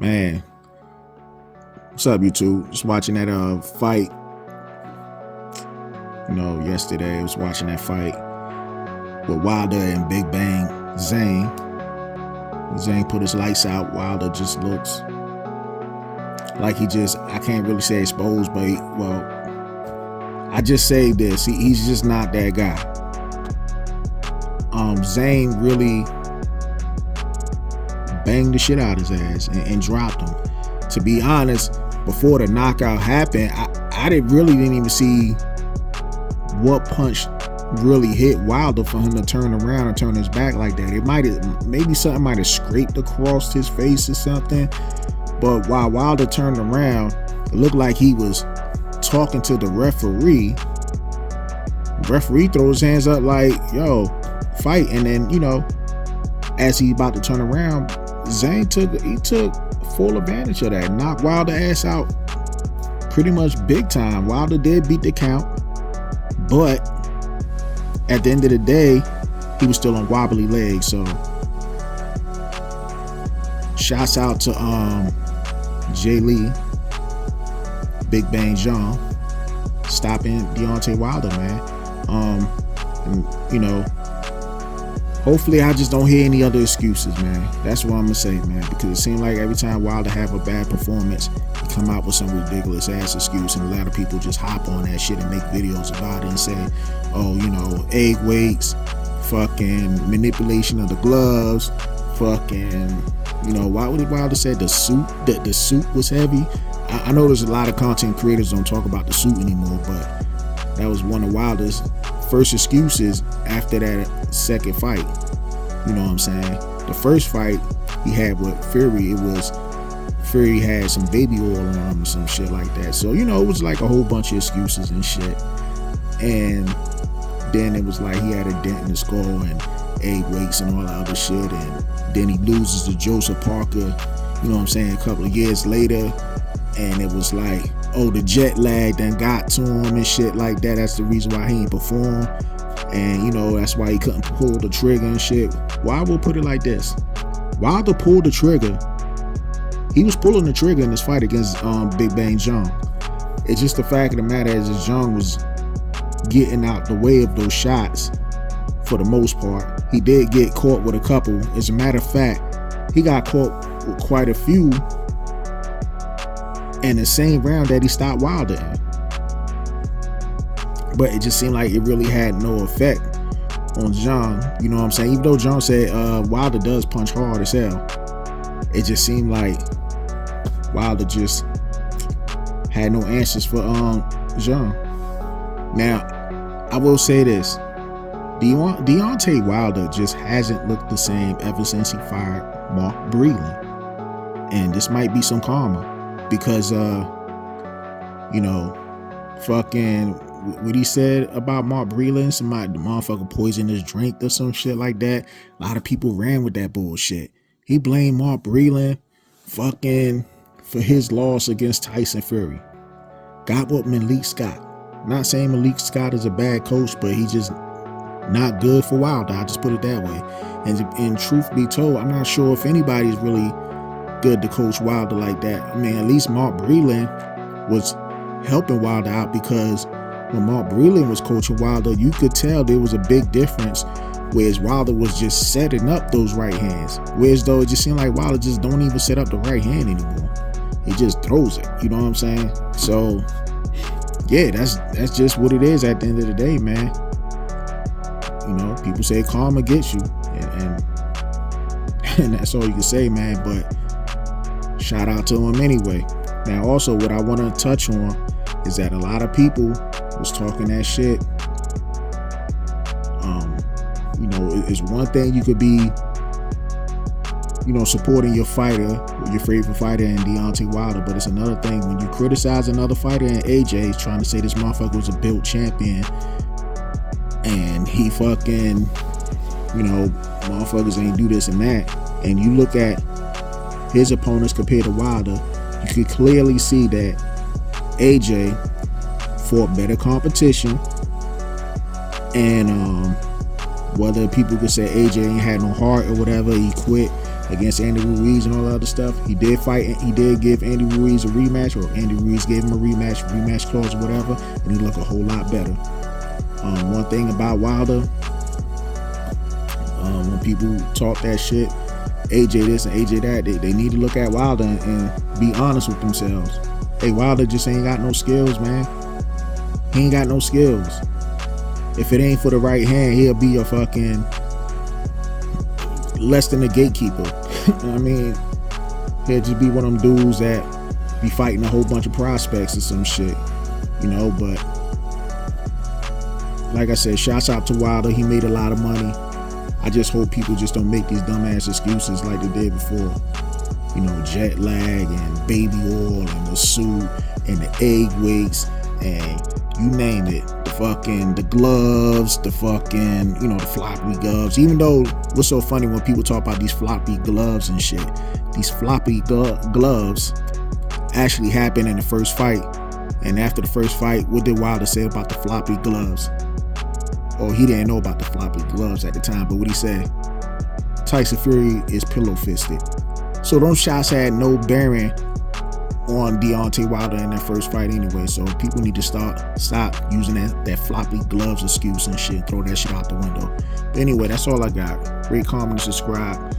Man, what's up, YouTube? Just watching that fight. Yesterday I was watching that fight with Wilder and Big Bang Zhang. Zhang put his lights out. Wilder just looks like I can't really say exposed, but I just say this. He's just not that guy. Zhang really banged the shit out of his ass and dropped him. To be honest, before the knockout happened, I didn't even see what punch really hit Wilder for him to turn around and turn his back like that. Maybe something might have scraped across his face or something. But while Wilder turned around, it looked like he was talking to the referee. The referee throws his hands up like, yo, fight. And then, as he about to turn around, Zhang took full advantage of that. Knocked Wilder ass out pretty much big time. Wilder did beat the count, but at the end of the day, he was still on wobbly legs. So shouts out to Zhilei, Big Bang Zhang, stopping Deontay Wilder, man. Hopefully I just don't hear any other excuses, man. That's what I'm gonna say, man, because it seems like every time Wilder have a bad performance, he come out with some ridiculous ass excuse, and a lot of people just hop on that shit and make videos about it and say, oh, egg weights, fucking manipulation of the gloves, fucking, why would Wilder said the suit was heavy? I know there's a lot of content creators don't talk about the suit anymore, but that was one of Wilder's first excuses after that second fight. You know what I'm saying? The first fight he had with Fury, Fury had some baby oil on him or some shit like that. So, it was like a whole bunch of excuses and shit. And then it was like he had a dent in the skull and egg weights and all that other shit. And then he loses to Joseph Parker, you know what I'm saying, a couple of years later. And it was like, oh, the jet lag then got to him and shit like that. That's the reason why he ain't perform. And, that's why he couldn't pull the trigger and shit. Wilder put it like this. Wilder pulled the trigger. He was pulling the trigger in this fight against Big Bang Zhang. It's just the fact of the matter is Zhang was getting out the way of those shots for the most part. He did get caught with a couple. As a matter of fact, he got caught with quite a few in the same round that he stopped Wilder in. But it just seemed like it really had no effect on Zhang. You know what I'm saying? Even though Zhang said Wilder does punch hard as hell, it just seemed like Wilder just had no answers for Zhang. Now, I will say this. Deontay Wilder just hasn't looked the same ever since he fired Mark Breland. And this might be some karma. Because, fucking what he said about Mark Breland, the motherfucker poisoned his drink or some shit like that. A lot of people ran with that bullshit. He blamed Mark Breland fucking for his loss against Tyson Fury. Got what Malik Scott. Not saying Malik Scott is a bad coach, but he just not good for Wilder. I just put it that way. And truth be told, I'm not sure if anybody's really good to coach Wilder like that. I mean, at least Mark Breland was helping Wilder out, because when Mark Breland was coaching Wilder, you could tell there was a big difference, whereas Wilder was just setting up those right hands. Whereas though it just seemed like Wilder just don't even set up the right hand anymore. He just throws it. You know what I'm saying? So yeah, that's just what it is at the end of the day, man. People say karma gets you, and that's all you can say, man. But shout out to him anyway. Now, also, what I want to touch on is that a lot of people was talking that shit. It's one thing you could be, supporting your fighter, your favorite fighter in Deontay Wilder, but it's another thing when you criticize another fighter and AJ is trying to say this motherfucker was a built champion and he fucking, motherfuckers ain't do this and that. And you look at his opponents compared to Wilder, you could clearly see that AJ fought better competition. And whether people could say AJ ain't had no heart or whatever, he quit, against Andy Ruiz and all that other stuff. He did fight, he did give Andy Ruiz a rematch, or Andy Ruiz gave him a rematch clause or whatever, and he looked a whole lot better. One thing about Wilder, when people talk that shit, AJ this and AJ that, they need to look at Wilder and be honest with themselves. Hey, Wilder just ain't got no skills, man. He ain't got no skills. If it ain't for the right hand, he'll be a fucking less than a gatekeeper. I mean, he'll just be one of them dudes that be fighting a whole bunch of prospects or some shit, you know. But like I said, shouts out to Wilder. He made a lot of money. I just hope people just don't make these dumbass excuses like they did before. You know, jet lag and baby oil and the suit and the egg weights and you name it. The gloves, the fucking, you know, the floppy gloves. Even though, what's so funny when people talk about these floppy gloves and shit, these floppy gloves actually happened in the first fight. And after the first fight, what did Wilder say about the floppy gloves? Or he didn't know about the floppy gloves at the time, but what he said, Tyson Fury is pillow fisted. So those shots had no bearing on Deontay Wilder in that first fight anyway. So people need to stop using that floppy gloves excuse and shit. Throw that shit out the window. But anyway, that's all I got. Rate, comment, and subscribe.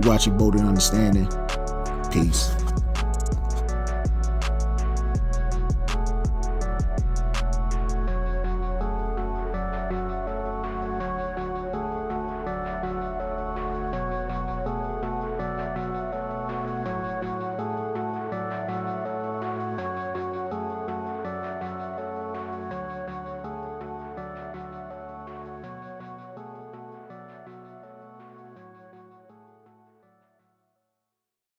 You watching Bold and Understanding. Peace.